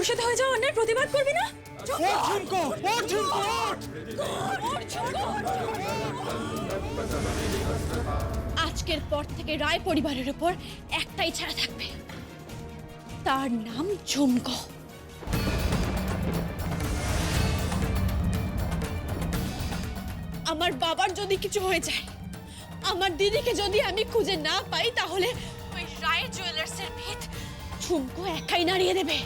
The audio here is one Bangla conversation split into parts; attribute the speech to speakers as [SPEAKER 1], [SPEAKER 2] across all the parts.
[SPEAKER 1] সাথে হয়ে যাওয়া অন্যায় প্রতিবাদ করবি না? আজকের পর থেকে রায় পরিবারের উপর একটাই ছাড়া থাকবে, তার নাম ঝুমকো। আমার বাবার যদি কিছু হয়ে যায়, আমার দিদিকে যদি আমি খুঁজে না পাই, তাহলে ওই রায় জুয়েলার্সের ভিত ঝুমকো একাই নাড়িয়ে দেবে।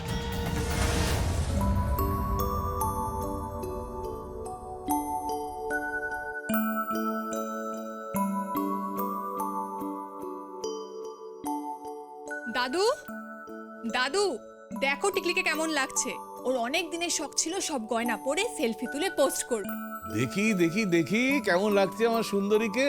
[SPEAKER 2] দাদু, দাদু, দেখো টিকলিকে কেমন লাগছে। ওর অনেক দিনের শখ ছিল সব গয়না পরে সেলফি তুলে পোস্ট করবে।
[SPEAKER 3] দেখি দেখি দেখি কেমন লাগছে আমার সুন্দরীকে।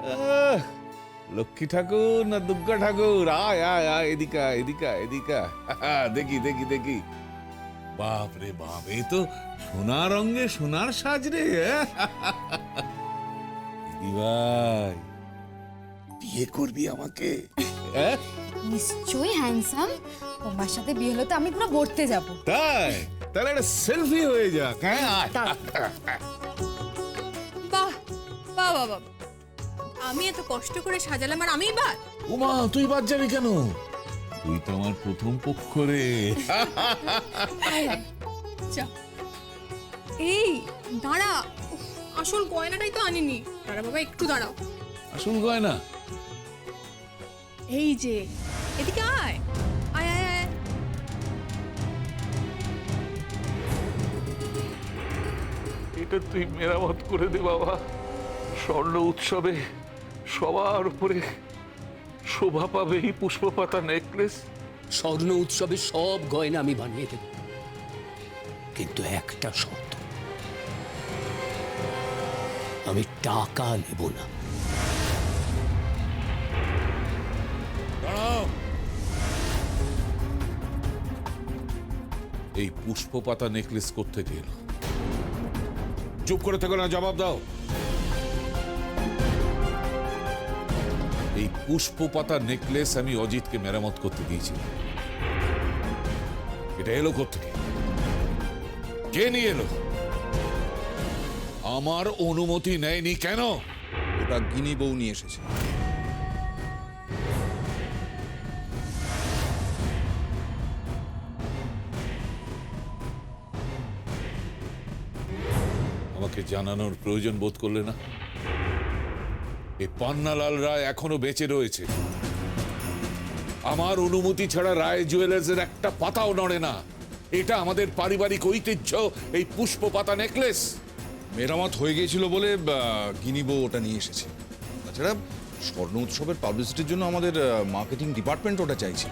[SPEAKER 3] হ্যাঁ, লক্ষ্মী ঠাকুর না দুর্গা ঠাকুর, আয় আয় আয়, এদিকে আয়, এদিকে আয়, এদিকে আয়। দেখি দেখি দেখি, বাপ রে বাপ, এই তো সোনার রঙে সোনার সাজ রে। দিদি ভাই, বিয়ে করবি আমাকে?
[SPEAKER 4] নিশ্চয়ই হ্যান্ডসাম। তোমার সাথে বিয়ে হলে তো আমি পুরো ভরতে যাব।
[SPEAKER 3] তাই? তাহলে একটা সেলফি হয়ে যাক। হ্যাঁ,
[SPEAKER 2] বাহ বাহ বাহ বাহ, আমি এত কষ্ট করে সাজালাম আর আমিই বাদ?
[SPEAKER 3] উমা, তুই বাদ যাবি কেন? তুই তো আমার প্রথম পক্ষ রে।
[SPEAKER 2] যা, এই দাঁড়া, উফ, আসল গয়নাটাই তো আনিনি। দাঁড়া বাবা, একটু দাঁড়াও।
[SPEAKER 3] আসল গয়না?
[SPEAKER 2] এই যে, এদিকে আয়, আয় আয় আয়।
[SPEAKER 5] এটা তুই মেরামত করে দে বাবা। স্বর্ণ উৎসবে সবার উপরে শোভা পাবে এই পুষ্পপাতা নেকলেস।
[SPEAKER 6] স্বর্ণ উৎসবে সব গয়না আমি বানিয়ে দেব, কিন্তু একটা শর্ত, আমি টাকা নেব না।
[SPEAKER 3] দাঁড়াও, এই পুষ্পপাতা নেকলেস কোত্থেকে এলো? চুপ করে থেকো না, জবাব দাও। এই পুষ্পপাতা নেকলেস আমি অজিতকে মেরামত করতে দিয়েছিলাম। এটা এলো কোত্থেকে? কে নিয়ে এলো? আমার অনুমতি নেয়নি কেন?
[SPEAKER 7] ওটা গিনি বউ নিয়ে এসেছে।
[SPEAKER 3] আমাকে জানানোর প্রয়োজন বোধ করলে না? এই পান্নালাল রায় এখনো বেঁচে রয়েছে। আমার অনুমতি ছাড়া রায় জুয়েলার্সের একটা পাতাও নড়ে না। এটা আমাদের পারিবারিক ঐতিহ্য, এই পুষ্পপাতা নেকলেস।
[SPEAKER 7] মেরামত হয়ে গিয়েছিল বলে গিনি বউ ওটা নিয়ে এসেছে। তাছাড়া স্বর্ণ উৎসবের পাবলিসিটির জন্য আমাদের মার্কেটিং ডিপার্টমেন্ট ওটা চাইছে।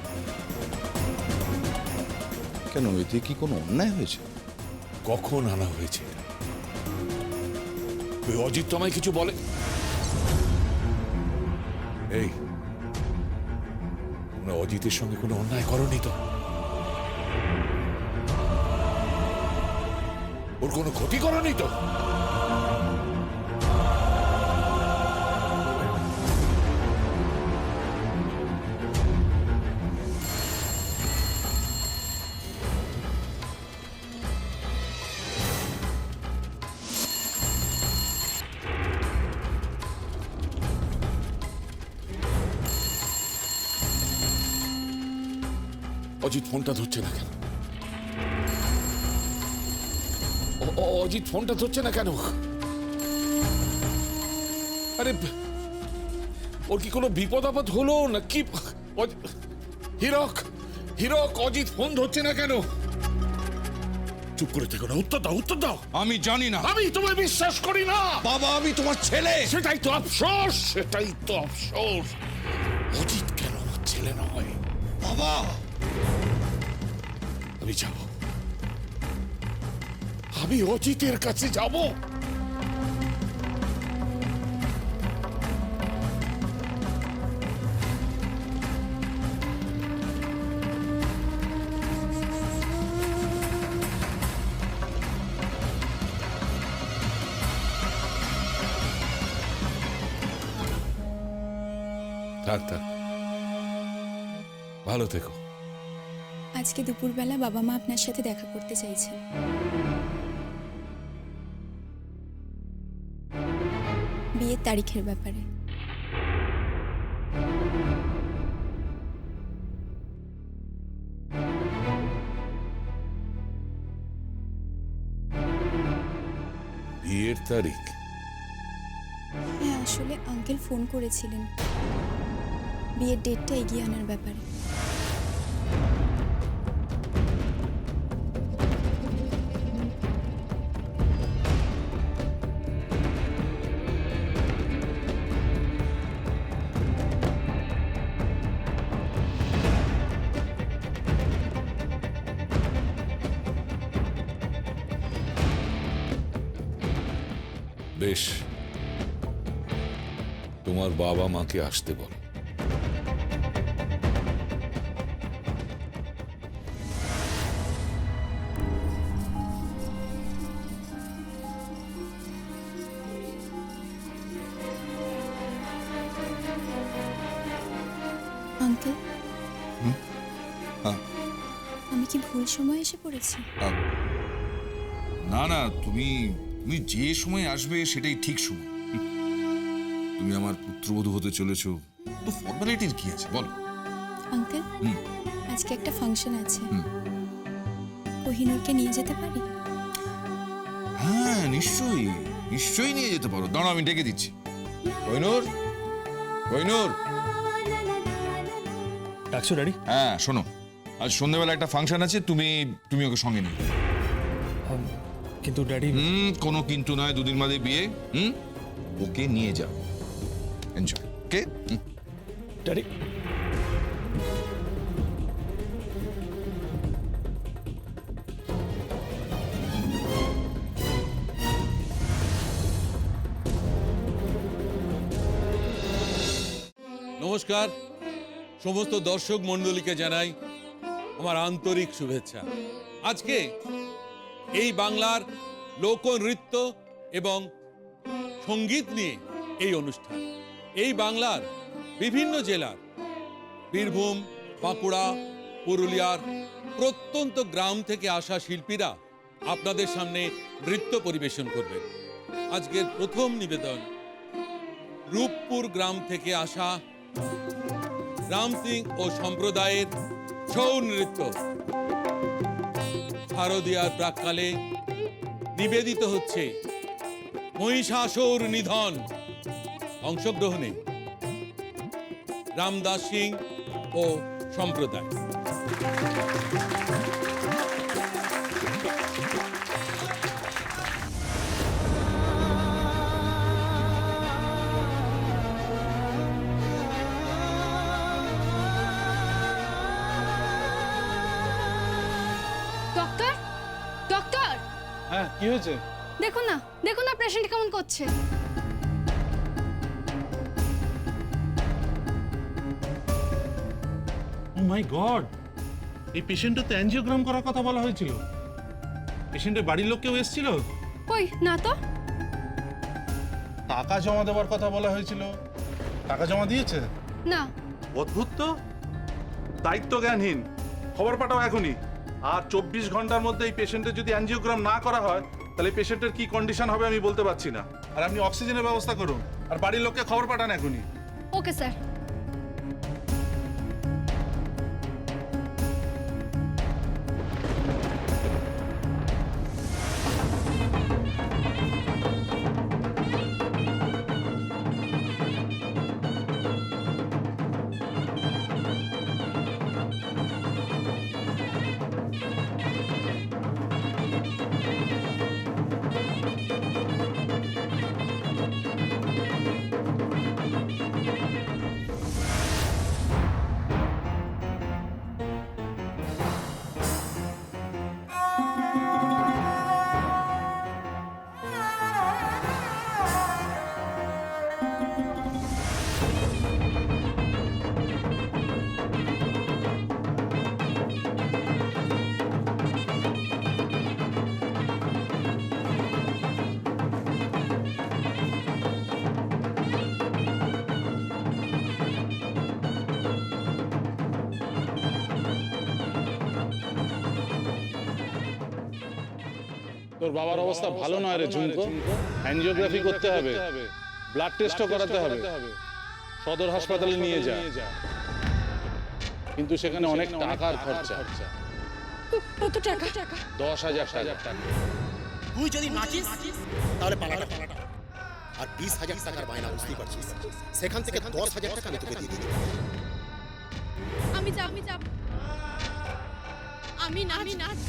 [SPEAKER 7] কেন, এতে কি কোনো অন্যায় হয়েছে?
[SPEAKER 3] কখন আনা হয়েছে? ওই অজিত তো আমায় কিছু বলে। এই, তোমরা অজিতের সঙ্গে কোনো অন্যায় করনি তো? ওর কোনো ক্ষতি করনি তো? অজিত ফোনটা ধরছে না কেন? অজিত ফোনটা ধরছে না কেন? আরে, ওর কি কোনো বিপদ আপদ হলো নাকি? হীরক, হীরক, অজিত ফোন ধরছে না কেন? চুপ করে থেকো না, উত্তর দাও, উত্তর দাও।
[SPEAKER 7] আমি জানি না।
[SPEAKER 3] আমি তোমায় বিশ্বাস করি না
[SPEAKER 7] বাবা, আমি তোমার ছেলে।
[SPEAKER 3] সেটাই তো আফসোস, সেটাই তো আফসোস। অজিত কেন আমার ছেলে নয়?
[SPEAKER 7] বাবা,
[SPEAKER 3] আমি যাব, আমি অজিতের কাছে যাব। থাক থাক, ভালো থেকো।
[SPEAKER 8] আজকে দুপুরবেলা বাবা মা আপনার সাথে দেখা করতে চাইছেন। বিয়ের তারিখের ব্যাপারে।
[SPEAKER 3] বিয়ের তারিখ?
[SPEAKER 8] হ্যাঁ, আসলে আঙ্কেল ফোন করেছিলেন বিয়ের ডেটটা এগিয়ে আনার ব্যাপারে।
[SPEAKER 3] বেশ, তোমার বাবা মাকে আসতে বলো।
[SPEAKER 8] আঙ্কেল,
[SPEAKER 7] হ্যাঁ।
[SPEAKER 8] আমি কি ভুল সময় এসে পড়েছি?
[SPEAKER 7] না না, তুমি তুমি যে সময় আসবে সেটাই ঠিক সময়। তুমি আমার পুত্রবধূ হতে চলেছো, তো ফর্মালিটির কি আছে বলো?
[SPEAKER 8] আঙ্কেল, আজকে একটা ফাংশন আছে, কোহিনূরকে নিয়ে যেতে পারি?
[SPEAKER 7] হ্যাঁ, নিশ্চয়ই নিশ্চয়ই নিয়ে যেতে পারো। দাঁড়াও, আমি ডেকে দিচ্ছি। কোহিনূর, কোহিনূর।
[SPEAKER 9] ডাকছো ড্যাডি?
[SPEAKER 7] হ্যাঁ, শোনো, আজ সন্ধ্যাবেলা একটা ফাংশন আছে, তুমি তুমি ওকে সঙ্গে নিয়ে যাও।
[SPEAKER 9] কিন্তু ড্যাডি,
[SPEAKER 7] কোনো কিন্তু নয়, দুদিন বাদে বিয়ে। ওকে নিয়ে যাও, এনজয়। ওকে
[SPEAKER 9] ড্যাডি,
[SPEAKER 10] নমস্কার, সমস্ত দর্শক মণ্ডলীকে জানাই আমার আন্তরিক শুভেচ্ছা। আজকে এই বাংলার লোকনৃত্য এবং সঙ্গীত নিয়ে এই অনুষ্ঠান। এই বাংলার বিভিন্ন জেলার, বীরভূম, বাঁকুড়া, পুরুলিয়ার প্রত্যন্ত গ্রাম থেকে আসা শিল্পীরা আপনাদের সামনে নৃত্য পরিবেশন করবেন। আজকের প্রথম নিবেদন রূপপুর গ্রাম থেকে আসা রাম সিং ও সম্প্রদায়ের ছৌ নৃত্য। শারদীয়ার প্রাক্কালে নিবেদিত হচ্ছে মহিষাসুর নিধন। অংশগ্রহণে রামদাস সিং ও সম্প্রদায়।
[SPEAKER 4] ডক্টর, ডক্টর,
[SPEAKER 9] হ্যাঁ কি হয়েছে?
[SPEAKER 4] দেখুন না, দেখুন না পেশেন্ট কেমন করছে।
[SPEAKER 9] ও মাই গড, এই পেশেন্টের তো অ্যাঞ্জিওগ্রাম করার কথা বলা হয়েছিল। পেশেন্টের বাড়ির লোক কেউ এসেছিল?
[SPEAKER 4] কই না তো।
[SPEAKER 9] টাকা জমা দেওয়ার কথা বলা হয়েছিল, টাকা জমা দিয়েছে?
[SPEAKER 4] না।
[SPEAKER 11] অদ্ভুত তো, দায়িত্ব জ্ঞানহীন। খবর পাঠাও এখনই। আর 24 ঘন্টার মধ্যে এই পেশেন্টের যদি অ্যাঞ্জিওগ্রাম না করা হয়, তাহলে পেশেন্টের কি কন্ডিশন হবে আমি বলতে পারছি না। আর আপনি অক্সিজেনের ব্যবস্থা করুন, আর বাড়ির লোককে খবর পাঠান এখনই।
[SPEAKER 4] Okay sir.
[SPEAKER 11] তোর বাবার অবস্থা ভালো নয় রে ঝুমকো, অ্যানজিওগ্রাফি করতে হবে, ব্লাড টেস্টও করাতে হবে, সদর হাসপাতালে নিয়ে যা, কিন্তু সেখানে অনেক টাকার খরচা।
[SPEAKER 1] কত টাকা?
[SPEAKER 11] 10,000 টাকা।
[SPEAKER 12] তুই যদি নাচিস তাহলে পালাটা আর 20,000 টাকার বায়না বুঝতেই পারছিস, সেখান থেকে 10,000 টাকা আমি তোকে দিয়ে দিই।
[SPEAKER 1] আমি যাব। আমি নাচ।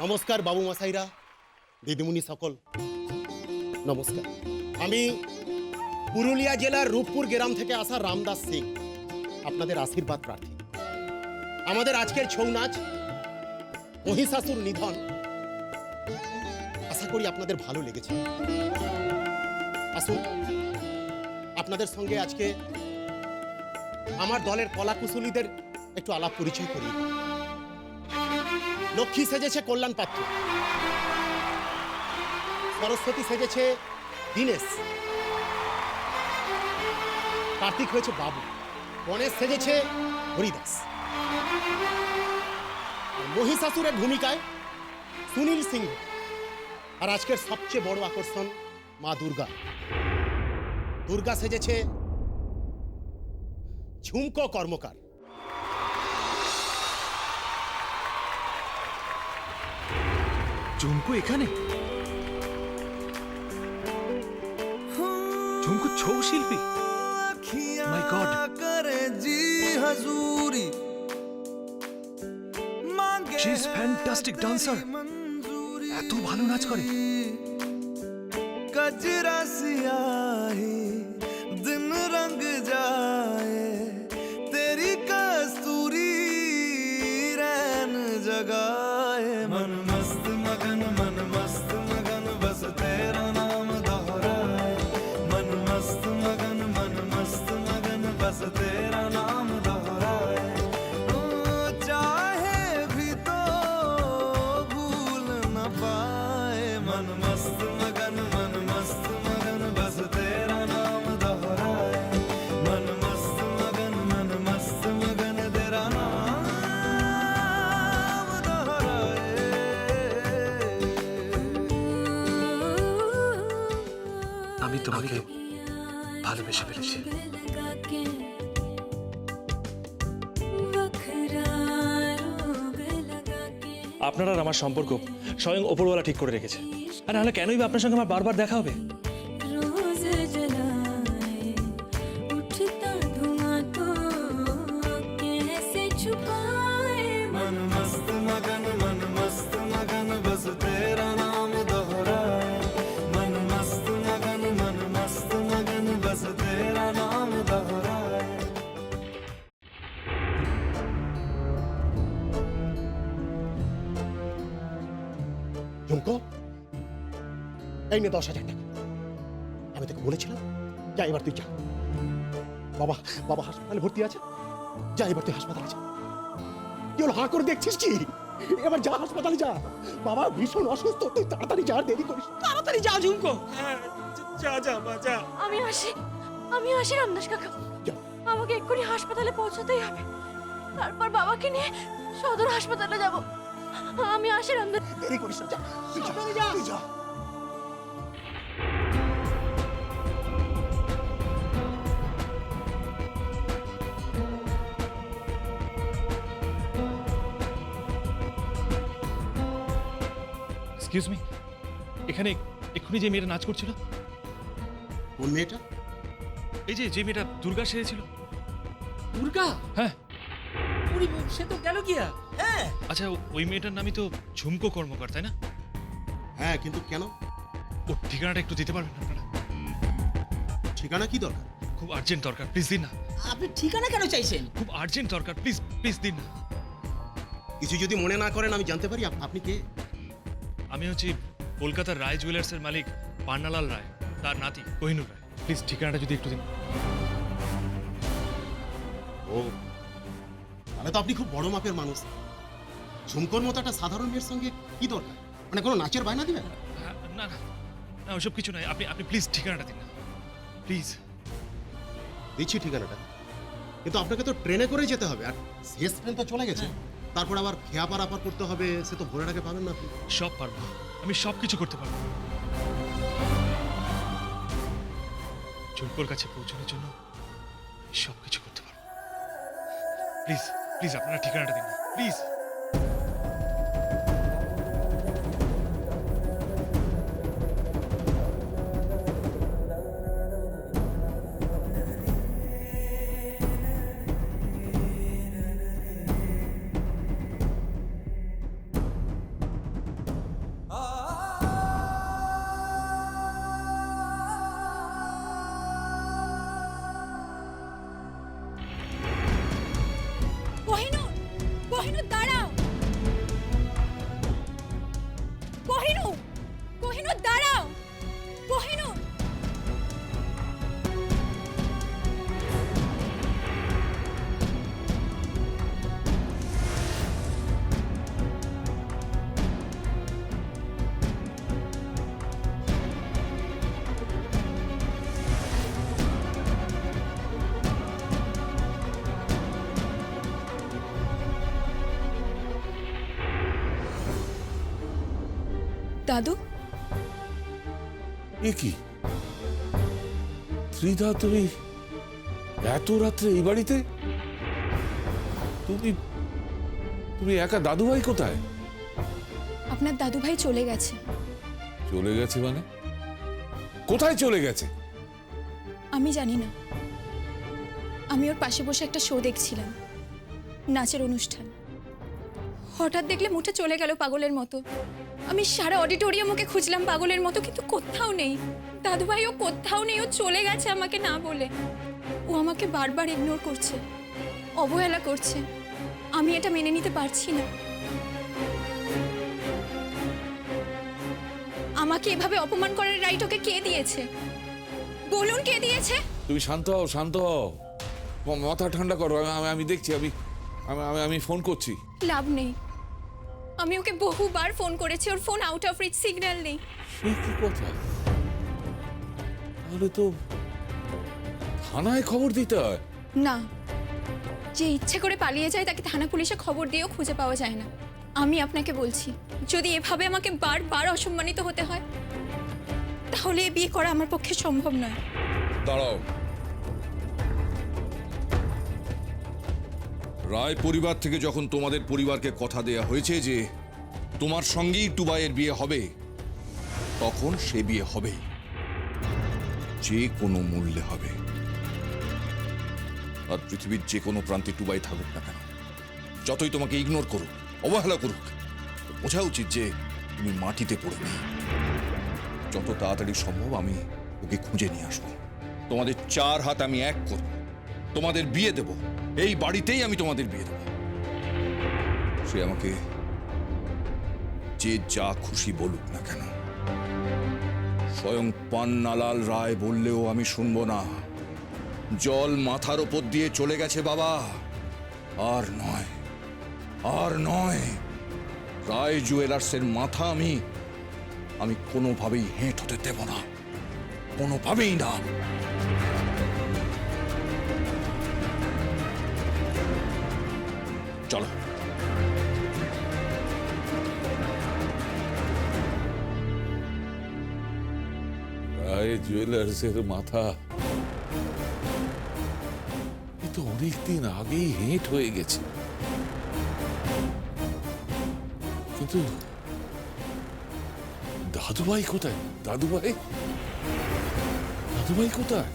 [SPEAKER 12] নমস্কার বাবু মশাইরা, দিদিমণি সকল নমস্কার। আমি পুরুলিয়া জেলার রূপপুর গ্রাম থেকে আসা রামদাস সিং, আপনাদের আশীর্বাদ প্রার্থী। আমাদের আজকের ছৌ নাচ মহিষাসুর নিধন, আশা করি আপনাদের ভালো লেগেছে। আসুন আপনাদের সঙ্গে আজকে আমার দলের কলাকুশলীদের একটু আলাপ পরিচয় করি। লক্ষ্মী সেজেছে কল্যাণ পাত্র, সরস্বতী সেজেছে দীনেশ, কার্তিক হয়েছে বাবু, গণেশ সেজেছে হরিদাস, মহিষাসুরের ভূমিকায় সুনীল সিংহ, আর আজকের সবচেয়ে বড় আকর্ষণ মা দুর্গা। দুর্গা সেজেছে ঝুমকো কর্মকার।
[SPEAKER 13] ঝুমকো এখানে? ঝুমকো ছৌ শিল্পী? My god! She is fantastic dancer. এত ভালো নাচ করে।
[SPEAKER 14] कजरा सियाही दिन रंग जाए, तेरी कस्तूरी रैन जगाए, मन मस्त मगन बस तेरा नाम दोहराए, मन मस्त मगन बस तेरा नाम दोहराए, चाहे भी तो भूल न पाए, मन मस्त मगन बस तेरा नाम दोहराए, मन मस्त मगन तेरा नाम दोहराए।
[SPEAKER 13] আমি তোমাকে ভালোবেসে ফেলেছি।
[SPEAKER 15] আপনার আর আমার সম্পর্ক স্বয়ং ওপরওয়ালা ঠিক করে রেখেছে। আর নাহলে কেনই বা আপনার সঙ্গে আমার বারবার দেখা হবে?
[SPEAKER 14] मन मस्त मगन बस तेरा नाम दोहराए, मन मस्त मगन बस तेरा नाम दोहराए।
[SPEAKER 12] ঝুমকো, এই নে 10,000 টাকা। আমি তোকে বলেছিলাম, যা এবার তুই যা। বাবা হাসপাতালে ভর্তি আছে, যা এবার তুই হাসপাতালে যা। কি হলো, হাঁ করে দেখছিস কি? এবার যা হাসপাতালে যা, বাবা ভীষণ অসুস্থ, তুই তাড়াতাড়ি যা, দেরি করিস না।
[SPEAKER 15] তাড়াতাড়ি যা ঝুমকো। যা মা যা।
[SPEAKER 1] আমি আসি রামদাস কাকা। আমাকে এক্ষুনি হাসপাতালে পৌঁছতেই হবে, তারপর বাবাকে নিয়ে সদর হাসপাতালে যাব। আমি আসি রামদাস।
[SPEAKER 12] দেরি করিস না, যা তুই যা, তুই যা।
[SPEAKER 15] এক্সকিউজ মি, এখানে এক্ষুনি যে মেয়েটা নাচ করছিল,
[SPEAKER 12] কোন মেয়েটা?
[SPEAKER 15] এই যে মেয়েটা দুর্গা সেজেছিল।
[SPEAKER 6] দুর্গা?
[SPEAKER 15] হ্যাঁ।
[SPEAKER 6] সে তো গেল গিয়া। হ্যাঁ।
[SPEAKER 15] আচ্ছা, ওই মেয়েটার নামই তো ঝুমকো কর্মকার, তাই না?
[SPEAKER 12] হ্যাঁ, কিন্তু কেন?
[SPEAKER 15] ওর ঠিকানাটা একটু দিতে পারবেন আপনারা?
[SPEAKER 12] ঠিকানা কি দরকার?
[SPEAKER 15] খুব আর্জেন্ট দরকার, প্লিজ দিন না।
[SPEAKER 6] আপনি ঠিকানা কেন চাইছেন?
[SPEAKER 15] খুব আর্জেন্ট দরকার, প্লিজ প্লিজ দিন না।
[SPEAKER 12] কিছু যদি মনে না করেন আমি জানতে পারি আপনি কে?
[SPEAKER 15] আমি হচ্ছি কলকাতার রায় জুয়েলার্সের মালিক পান্নালাল রায়, তার নাতি কোহিনুর রায়। প্লিজ ঠিকানাটা যদি একটু দিন।
[SPEAKER 12] ও, তাহলে তো আপনি খুব বড় মাপের মানুষ। ঝুমকোর মতো একটা সাধারণ মেয়ের সঙ্গে কি দরকার? মানে কোনো নাচের বায়না দিবেন?
[SPEAKER 15] না না না, ওসব কিছু নয়। আপনি প্লিজ ঠিকানাটা দিন না, প্লিজ।
[SPEAKER 12] দিচ্ছি ঠিকানাটা, কিন্তু আপনাকে তো ট্রেনে করে যেতে হবে, আর শেষ ট্রেন তো চলে গেছে। তারপর আবার খেয়া পারাপার করতে হবে, সে তো ভোরের আগে পাবেন না আপনি।
[SPEAKER 15] সব পারবো, আমি সব কিছু করতে পারবো। ঝুমকোর কাছে পৌঁছানোর জন্য সব কিছু করতে পারবো। প্লিজ প্লিজ আপনারা ঠিকানাটা দিন না, প্লিজ।
[SPEAKER 2] কোহিনূর দাঁড়াও। কোহিনূর দাঁড়াও। কোহিনূর। দাদু,
[SPEAKER 3] এ কি ত্রিধা, তুমি এত রাত্রে এই বাড়িতে? তুমি তুমি একা? দাদুভাই কোথায়?
[SPEAKER 8] আপনার দাদু ভাই চলে গেছে।
[SPEAKER 3] চলে গেছে মানে? কোথায় চলে গেছে?
[SPEAKER 8] আমি জানি না। আমি ওর পাশে বসে একটা শো দেখছিলাম, নাচের অনুষ্ঠান। হঠাৎ দেখলে উঠে চলে গেল পাগলের মতো। আমি সারা অডিটোরিয়ামকে খুঁজলাম পাগলের মতো, কিন্তু কোথাও নেই। দাদু ভাই ও কোথাও নেই, ও চলে গেছে আমাকে না বলে। ও আমাকে বারবার ইগনোর করছে, অবহেলা করছে। আমি এটা মেনে নিতে পারছি না। আমাকে এভাবে অপমান করার রাইট ওকে কে দিয়েছে? বলুন কে দিয়েছে?
[SPEAKER 3] তুমি শান্ত হও, শান্ত হও, মাথা ঠান্ডা করো। আমি দেখছি, আমি ফোন করছি।
[SPEAKER 8] লাভ নেই। আমি ওকে বহুবার ফোন করেছি, ওর phone out of reach, signal নেই।
[SPEAKER 3] সে কি কথা? তাহলে তো থানায় খবর দিতে হয়।
[SPEAKER 8] না, যে ইচ্ছে করে পালিয়ে যায় তাকে থানা পুলিশে খবর দিয়েও খুঁজে পাওয়া যায় না। আমি আপনাকে বলছি, যদি এভাবে আমাকে বারবার অসম্মানিত হতে হয় তাহলে এ বিয়ে করা আমার পক্ষে সম্ভব নয়।
[SPEAKER 7] দাঁড়াও। রায় পরিবার থেকে যখন তোমাদের পরিবারকে কথা দেয়া হয়েছে যে তোমার সঙ্গেই টুবাইয়ের বিয়ে হবে, তখন সে বিয়ে হবে, যে কোনো মূল্যে হবে। আর পৃথিবীর যে কোনো প্রান্তে টুবাই থাকুক না কেন, যতই তোমাকে ইগনোর করুক, অবহেলা করুক, বোঝা উচিত যে তুমি মাটিতে পড়ে নেই। যত তাড়াতাড়ি সম্ভব আমি ওকে খুঁজে নিয়ে আসবো। তোমাদের 4 হাত আমি এক করব, তোমাদের বিয়ে দেব। এই বাড়িতেই আমি তোমাদের বিয়ে দেব। সে আমাকে যে যা খুশি বলুক না কেন, স্বয়ং পান্নালাল রায় বললেও আমি শুনবো না। জল মাথার ওপর দিয়ে চলে গেছে বাবা, আর নয়, আর নয়। রায় জুয়েলার্সের মাথা আমি কোনোভাবেই হেঁট হতে দেব না, কোনোভাবেই না। চলো।
[SPEAKER 3] রায় জুয়েলার্সের মাথা এ তো অনেকদিন আগেই হেঁট হয়ে গেছে, কিন্তু দাদুভাই কোথায়? দাদুভাই কোথায়?